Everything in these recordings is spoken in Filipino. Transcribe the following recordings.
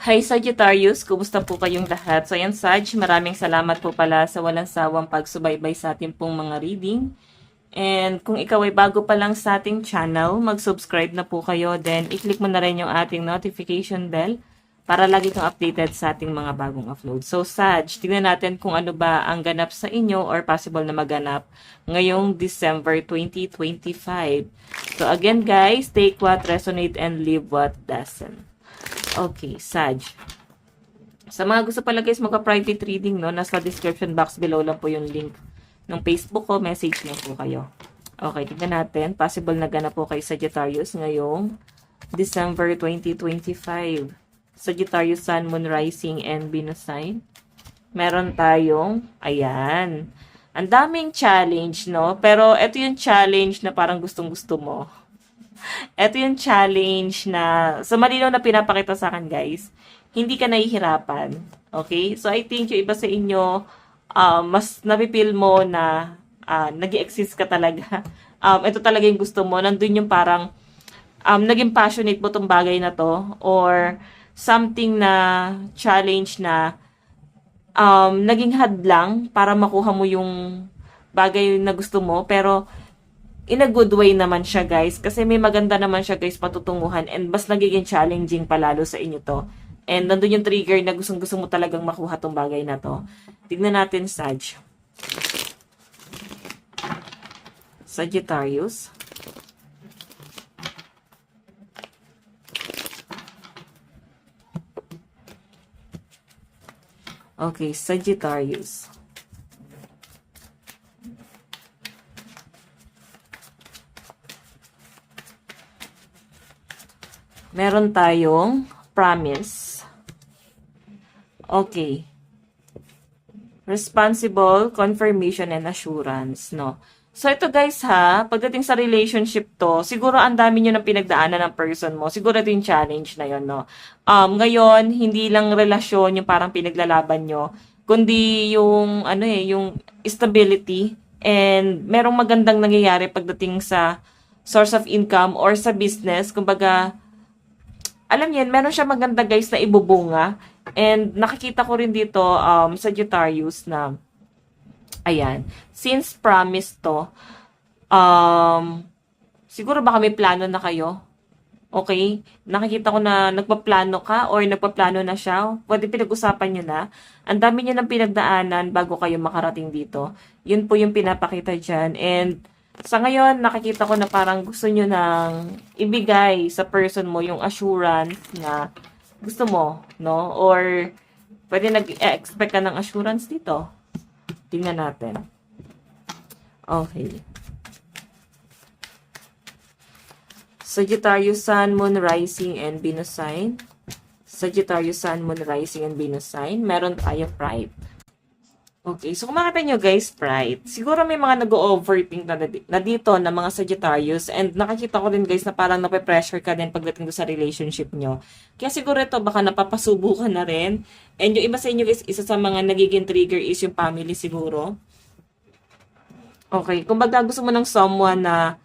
Hi Sagittarius, kumusta po kayong lahat? So ayan Sag, maraming salamat po pala sa walang sawang pagsubaybay sa ating pong mga reading. And kung ikaw ay bago pa lang sa ating channel, mag-subscribe na po kayo. Then i-click mo na rin yung ating notification bell para lagi kang updated sa ating mga bagong upload. So Sag, tingnan natin kung ano ba ang ganap sa inyo or possible na maganap ngayong December 2025. So again guys, take what resonate and leave what doesn't. Okay, Sag. Sa mga gusto pala guys magka-private reading, no, nasa description box below lang po yung link ng Facebook ko, message niyo po kayo. Okay, tignan natin. Possible na ganap po kay Sagittarius ngayong December 2025. Sagittarius, Sun, Moon, Rising, and Venus sign. Meron tayong, ayan. Ang daming challenge, no? Pero ito yung challenge na parang gustong-gusto mo. Ito yung challenge na, sa malinaw na pinapakita sa akin guys, hindi ka nahihirapan. Okay? So I think yung iba sa inyo, mas napipil mo na nag-exist ka talaga. Ito talaga yung gusto mo. Nandun yung parang, naging passionate mo tong bagay na to, or something na challenge na naging hadlang para makuha mo yung bagay na gusto mo, pero in a good way naman siya guys, kasi may maganda naman siya guys patutunguhan, and mas nagiging challenging palalo sa inyo to. And nandun yung trigger na gustong-gusto mo talagang makuha tong bagay na to. Tignan natin Sag. Sagittarius. Okay, Sagittarius. Meron tayong promise. Okay. Responsible, confirmation, and assurance, no? So, ito guys ha, pagdating sa relationship to, siguro ang dami nyo ng pinagdaanan ng person mo. Siguro ito yung challenge na yon, no? Ngayon, hindi lang relasyon yung parang pinaglalaban nyo, kundi yung, yung stability, and merong magandang nangyayari pagdating sa source of income or sa business. Kumbaga, alam niyo, meron siya maganda guys na ibubunga. And nakikita ko rin dito Sagittarius na ayan, since promise to, siguro baka may plano na kayo. Okay? Nakikita ko na nagpaplano ka or nagpaplano na siya. Pwede pinag-usapan nyo na. Ang dami nyo ng pinagdaanan bago kayo makarating dito. Yun po yung pinapakita dyan. And sa ngayon, nakikita ko na parang gusto nyo nang ibigay sa person mo yung assurance na gusto mo, no? Or pwede nag-expect ka ng assurance dito. Tingnan natin. Okay. Sagittarius, Sun, Moon, Rising, and Venus sign. Sagittarius, Sun, Moon, Rising, and Venus sign. Meron tayo pride. Okay, so kung makita nyo guys, pride, siguro may mga nag-overthink na dito na mga Sagittarius, and nakikita ko din guys na parang nape-pressure ka din pagdating do sa relationship nyo. Kaya siguro ito baka napapasubo ka na rin. And yung iba sa inyo guys, isa sa mga nagiging trigger is yung family siguro. Okay, kung baga gusto mo ng someone na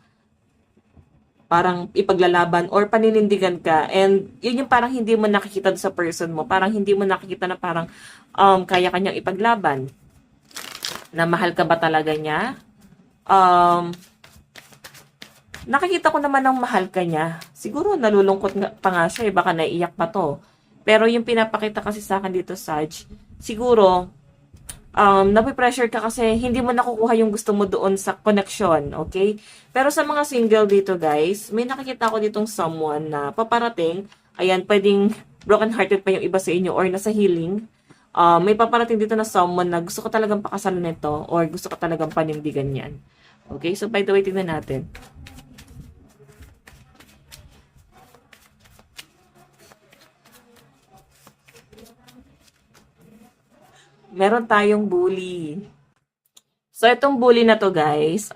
parang ipaglalaban or paninindigan ka, and yun yung parang hindi mo nakikita sa person mo, parang hindi mo nakikita na parang kaya kanyang ipaglaban. Na mahal ka ba talaga niya? Nakikita ko naman ng mahal ka niya. Siguro nalulungkot pa nga siya, baka naiiyak pa to. Pero yung pinapakita kasi sa akin dito, Sag, siguro, napipressure ka kasi hindi mo nakukuha yung gusto mo doon sa connection, okay? Pero sa mga single dito, guys, may nakikita ko ditong someone na paparating, ayan, pwedeng broken-hearted pa yung iba sa inyo or nasa healing. May paparating dito na someone na gusto ko talagang pakasalan nito or gusto ko talagang panindigan yan. Okay, so by the way, tingnan natin. Meron tayong bully. So, itong bully na to guys,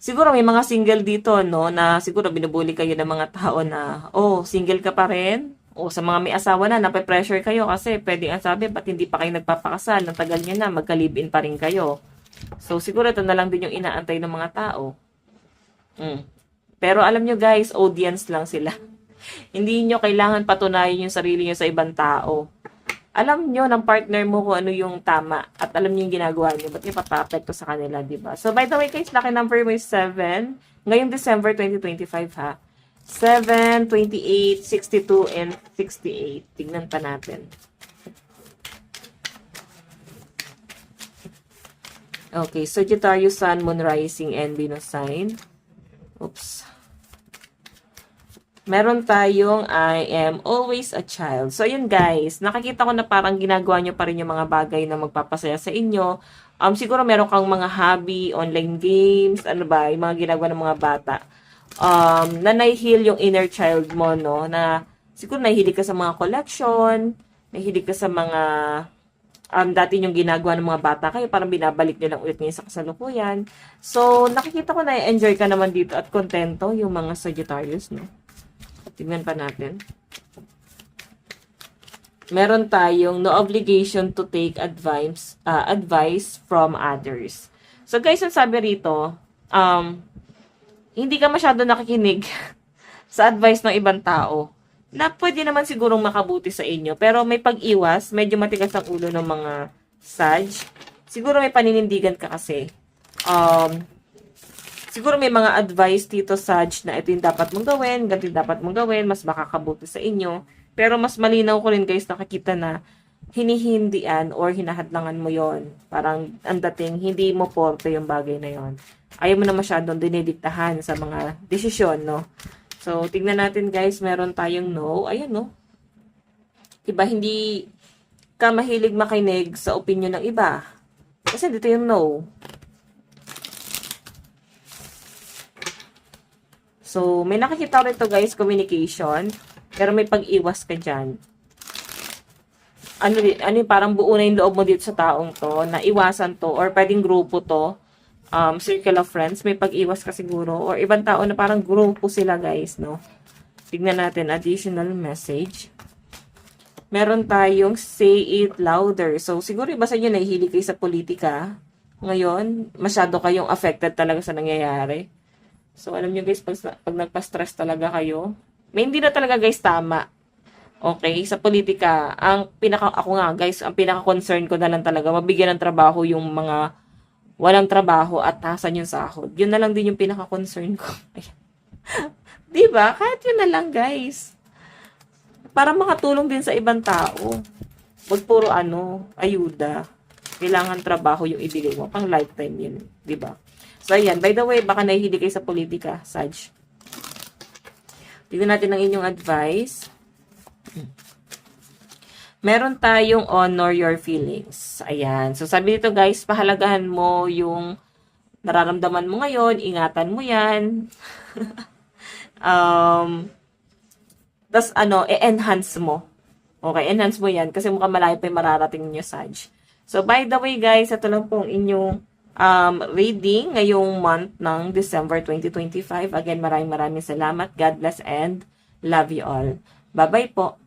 siguro may mga single dito, no, na siguro binubully kayo ng mga tao na, oh, single ka pa rin? O sa mga may asawa na, nape-pressure kayo kasi pwede ang sabi, ba't hindi pa kayo nagpapakasal? Ang tagal nyo na, magka-live-in pa rin kayo. So, siguro ito na lang din yung inaantay ng mga tao. Pero alam nyo guys, audience lang sila. Hindi nyo kailangan patunayan yung sarili nyo sa ibang tao. Alam nyo ng partner mo kung ano yung tama at alam nyo yung ginagawa nyo. Ba't nyo papapekto sa kanila, diba? So, by the way, guys, lucky number mo is 7. Ngayong December 2025, ha? 7, 28, 62, and 68. Tignan pa natin. Okay, Sagittarius, Sun, Moon, Rising, and Venus sign. Oops. Meron tayong I am always a child. So, yun guys. Nakikita ko na parang ginagawa nyo pa rin yung mga bagay na magpapasaya sa inyo. Siguro meron kang mga hobby, online games, ano ba, yung mga ginagawa ng mga bata. Na nai-heal yung inner child mo, no? Na siguro nahihilig ka sa mga collection, nahihilig ka sa mga dati yung ginagawa ng mga bata kayo, parang binabalik nyo lang ulit ngayon sa kasalukuyan. So, nakikita ko na enjoy ka naman dito at kontento yung mga Sagittarius, no? Tignan pa natin. Meron tayong no obligation to take advice from others. So guys, ang sabi rito, hindi ka masyado nakikinig sa advice ng ibang tao na pwede naman sigurong makabuti sa inyo. Pero may pag-iwas, medyo matigas ang ulo ng mga Sag. Siguro may paninindigan ka kasi. Siguro may mga advice dito, Sag, na ito yung dapat mong gawin, ganito yung dapat mong gawin, mas makakabuti sa inyo. Pero mas malinaw ko rin, guys, nakakita na hinihindian or hinahadlangan mo yon. Parang ang dating, hindi mo porte yung bagay na yon. Ayaw mo na masyadong dinidiktahan sa mga desisyon, no? So, tignan natin, guys, meron tayong no. Ayan, no? Diba, hindi ka mahilig makinig sa opinion ng iba. Kasi dito yung no. So, may nakikita ko rito, guys, communication. Pero may pag-iwas ka dyan. Ano yung parang buo na yung loob mo dito sa taong to, na iwasan to, or pwedeng grupo to, circle of friends, may pag-iwas ka siguro, or ibang tao na parang grupo sila, guys, no? Tignan natin, additional message. Meron tayong say it louder. So, siguro iba sa inyo, nahihilig kayo sa politika. Ngayon, masyado kayong affected talaga sa nangyayari. So, alam nyo guys, pag nagpa-stress talaga kayo, may hindi na talaga guys tama. Okay, sa politika, ako nga guys, ang pinaka-concern ko na lang talaga, mabigyan ng trabaho yung mga walang trabaho at tasan yung sahod. Yun na lang din yung pinaka-concern ko. Diba? Kahit yun na lang guys. Para makatulong din sa ibang tao. Huwag puro ayuda. Kailangan trabaho yung ibigay mo. Pang lifetime yun. Diba? So, ayan. By the way, baka nahihilig kayo sa politika, Sag. Tignan natin ang inyong advice. Meron tayong honor your feelings. Ayan. So, sabi dito, guys, pahalagahan mo yung nararamdaman mo ngayon. Ingatan mo yan. Tas, i-enhance mo. Okay, enhance mo yan. Kasi mukhang malayo pa yung mararating nyo, Sag. So, by the way, guys, ito lang pong inyong reading ngayong month ng December 2025. Again, maraming salamat. God bless and love you all. Bye-bye po.